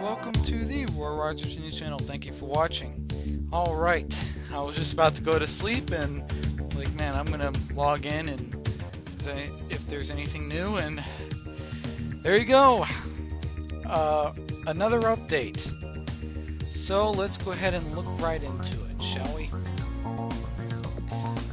welcome to the Roar Rogers News Channel. Thank you for watching. Alright, I was just about to go to sleep and like, man, I'm gonna log in and say if there's anything new, and there you go. Another update. So let's go ahead and look right into it, shall we?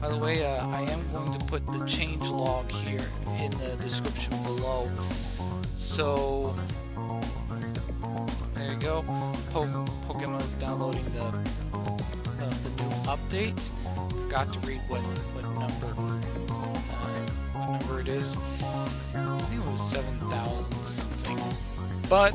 By the way, I am going to put the change log here in the description below. So there you go. PokeMMO is downloading the new update. Forgot to read what number it is. I think it was 7,000 something. But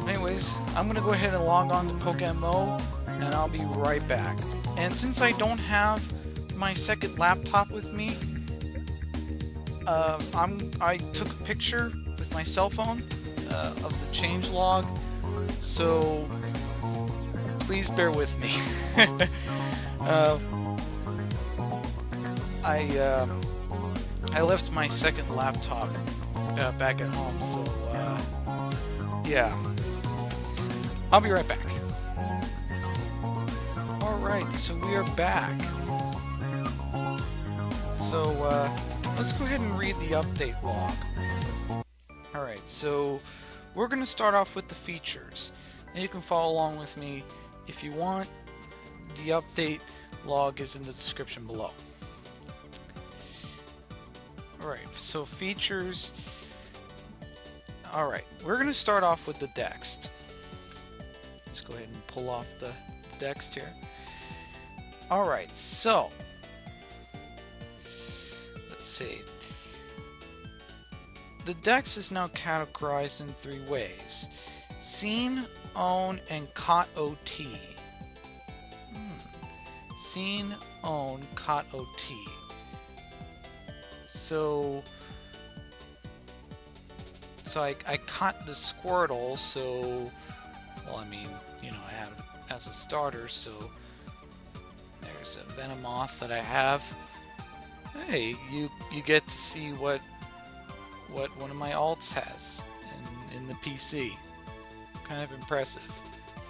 anyways, I'm gonna go ahead and log on to PokeMMO, and I'll be right back. And since I don't have my second laptop with me, I took a picture with my cell phone of the change log, so please bear with me. I left my second laptop back at home, so yeah, I'll be right back. Alright, so we are back. So let's go ahead and read the update log. Alright, so we're going to start off with the features, and you can follow along with me if you want. The update log is in the description below. Alright, so features. Alright, we're going to start off with the text. Let's go ahead and pull off the text here. Alright, so let's see. The dex is now categorized in 3 ways: Seen, Own, and Caught OT. Seen, Own, Caught OT. So I caught the Squirtle, so, well, I mean, you know, I have it as a starter, so there's a Venomoth that I have. Hey, you get to see what one of my alts has in the PC. Kind of impressive,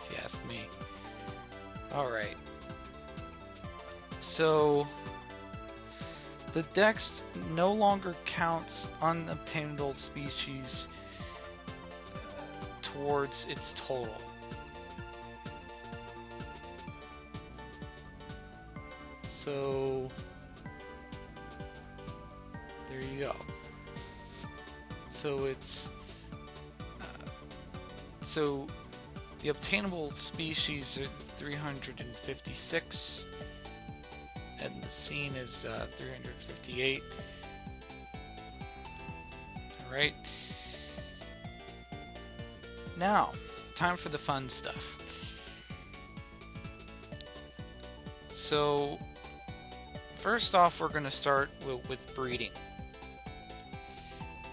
if you ask me. Alright. So the dex no longer counts unobtainable species towards its total. So there you go. So it's so the obtainable species are 356, and the scene is 358. All right. Now, time for the fun stuff. So first off, we're going to start with breeding.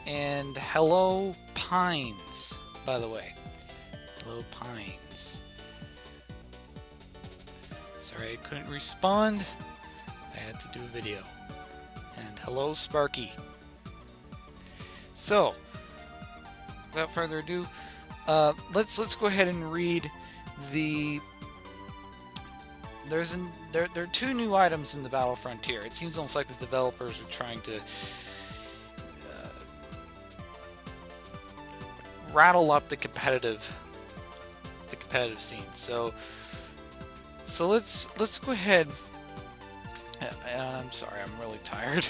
And hello, Pines, by the way. Hello, Pines. Sorry I couldn't respond. I had to do a video. And hello, Sparky. So, without further ado, let's go ahead and read the. There are 2 new items in the Battle Frontier. It seems almost like the developers are trying to rattle up the competitive scene. So let's go ahead. I'm sorry, I'm really tired.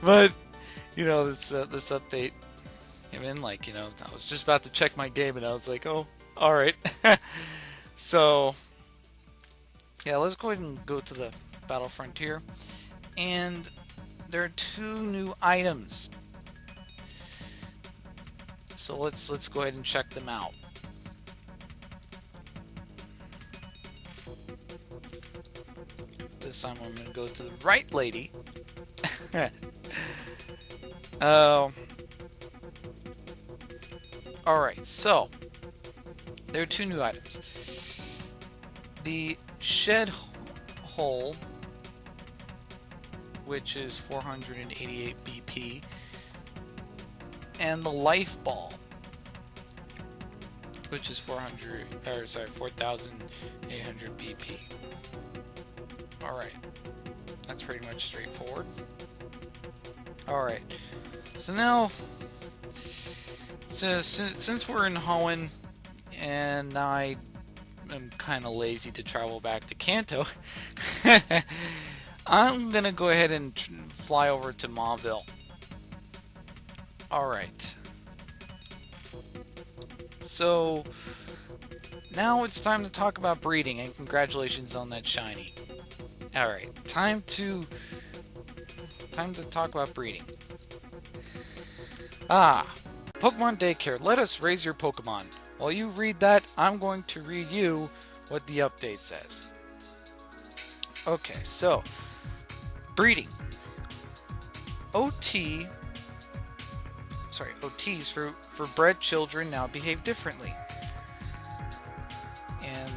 But you know, this update came in, like, you know, I was just about to check my game and I was like, oh, all right. So yeah, let's go ahead and go to the Battle Frontier, and there are 2 new items. So let's go ahead and check them out. This time I'm going to go to the right lady. Alright, so there are 2 new items. The Shed Hole, which is 488 BP, and the Life Ball, which is 4,800 BP. Alright, that's pretty much straightforward. Alright, so now, since we're in Hoenn, and I am kind of lazy to travel back to Kanto, I'm gonna go ahead and fly over to Mauville. Alright. So, now it's time to talk about breeding, and congratulations on that shiny. Alright, time to talk about breeding. Pokemon Daycare, let us raise your Pokemon. While you read that, I'm going to read you what the update says. Okay, so, breeding. OTs for bred children now behave differently. And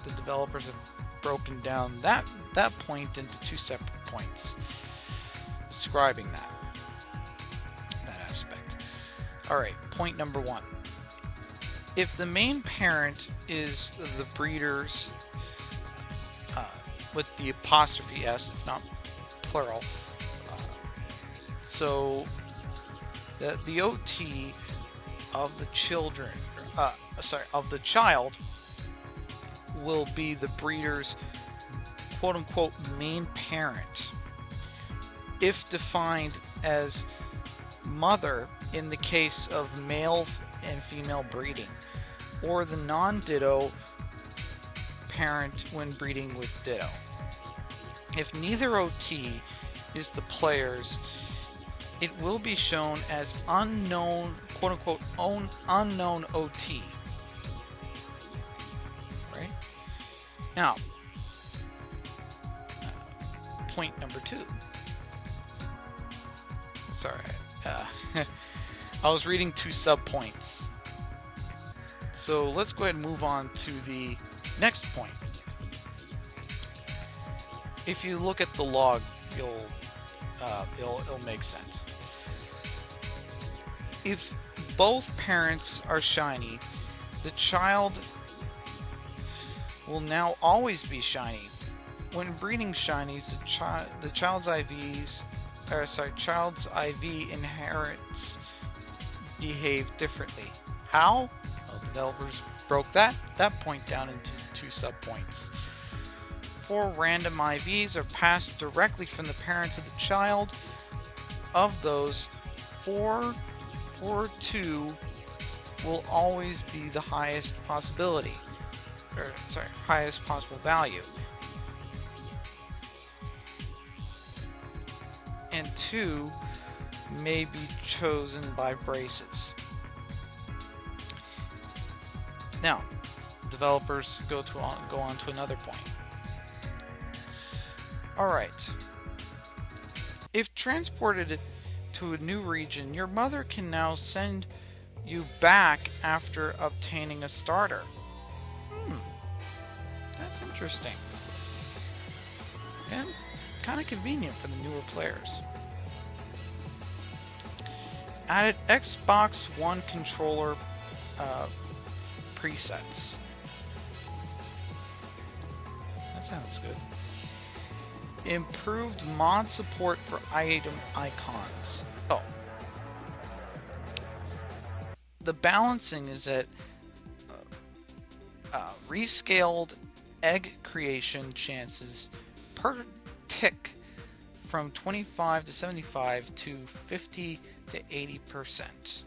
the developers have broken down that point into two separate points describing that aspect. Alright, point number 1. If the main parent is the breeder's with the apostrophe S, it's not plural, so the OT of the children, of the child will be the breeder's quote-unquote main parent, if defined as mother in the case of male and female breeding, or the non-ditto parent when breeding with ditto. If neither OT is the player's, it will be shown as unknown, quote-unquote, unknown OT. Right? Now, point number 2. Sorry, I was reading 2 sub-points. So let's go ahead and move on to the next point. If you look at the log, it'll make sense. If both parents are shiny, the child will now always be shiny. When breeding shinies, the child's IV inherits behave differently. How? Well, developers broke that point down into 2 sub-points. 4 random IVs are passed directly from the parent to the child. Of those, 4 2 will always be the highest possibility. Highest possible value. And 2 may be chosen by braces. Now, developers go on to another point. Alright. If transported to a new region, your mother can now send you back after obtaining a starter. That's interesting. And kind of convenient for the newer players. Added Xbox One controller presets. That sounds good. Improved mod support for item icons. Oh. The balancing is that rescaled egg creation chances per tick from 25 to 75 to 50 to 80%.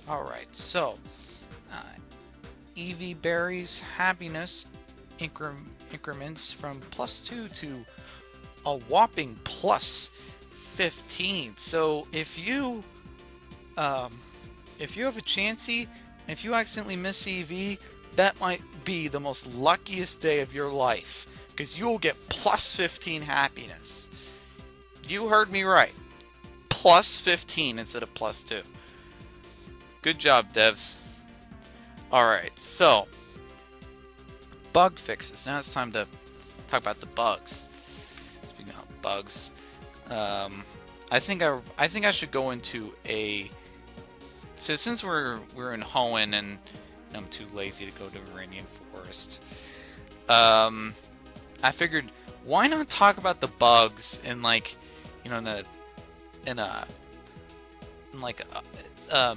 Alright, so EV berries happiness increments from +2 to a whopping +15. So if you have a Chansey, and if you accidentally miss EV, that might be the most luckiest day of your life, because you'll get +15 happiness. You heard me right. +15 instead of +2. Good job, devs. Alright, so bug fixes. Now it's time to talk about the bugs. Speaking of bugs, I think I should go into a. So since we're in Hoenn and I'm too lazy to go to Viridian Forest, I figured why not talk about the bugs in like, you know, in like I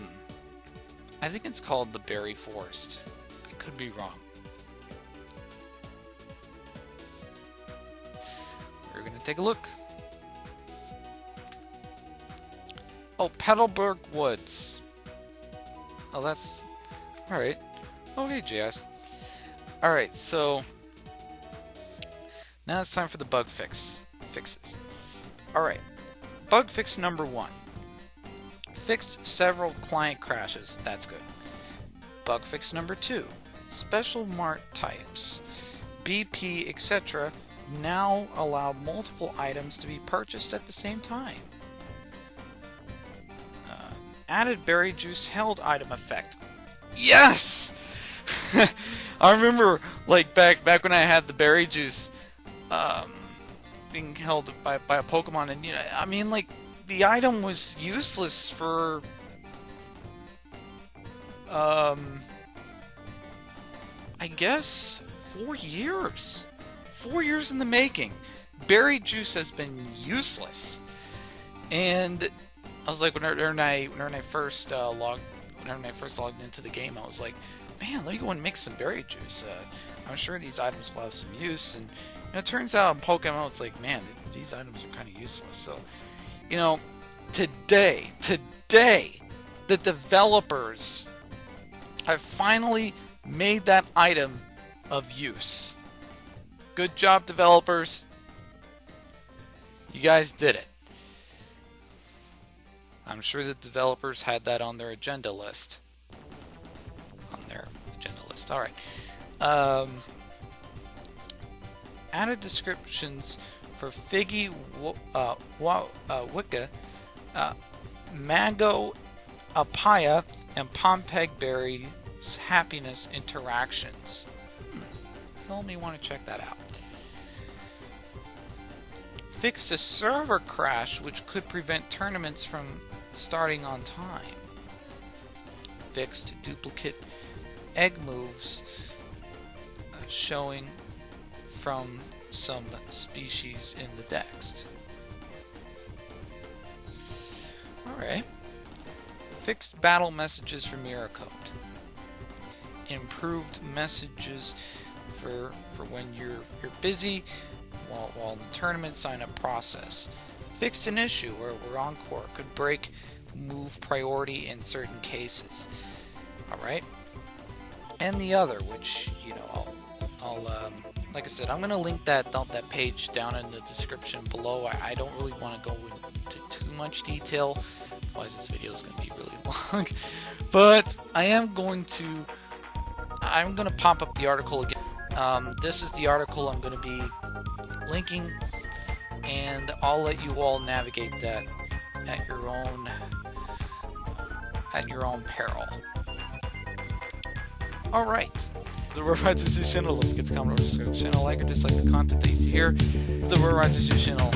think it's called the Berry Forest. I could be wrong. We're gonna take a look. Oh, Petalburg Woods. Oh, that's alright. Oh, hey, JS. Alright, so now it's time for the bug fixes. Alright, bug fix number 1. Fixed several client crashes. That's good. Bug fix number 2. Special mart types, BP, etc. now allow multiple items to be purchased at the same time. Added berry juice held item effect. Yes! I remember like back when I had the berry juice being held by a Pokemon, and you know, I mean, like, the item was useless for I guess 4 years. 4 years in the making. Berry juice has been useless. And I was like, when I first logged into the game, I was like, man, let me go and make some berry juice. I'm sure these items will have some use. And you know, it turns out in PokeMMO, it's like, man, these items are kind of useless. So, you know, today, the developers have finally made that item of use. Good job, developers. You guys did it. I'm sure the developers had that on their agenda list. Alright. Added descriptions for Figgy, Wicca, Mango, Apaya, and Pompeg Berry's happiness interactions. Tell me you want to check that out. Fixed a server crash which could prevent tournaments from starting on time. Fixed duplicate egg moves showing from some species in the text. Alright. Fixed battle messages for Mirror Code. Improved messages for when you're busy while the tournament sign-up process. Fixed an issue where Encore could break move priority in certain cases. Alright. And the other, which, you know, I'll like I said, I'm gonna link that page down in the description below. I don't really want to go into too much detail, otherwise this video is gonna be really long. But I'm gonna pop up the article again. This is the article I'm gonna be linking, and I'll let you all navigate that at your own peril. Alright, the World Righteous News channel. Don't forget to comment or subscribe to the channel, like or dislike the content that you see here. The World Righteous News channel.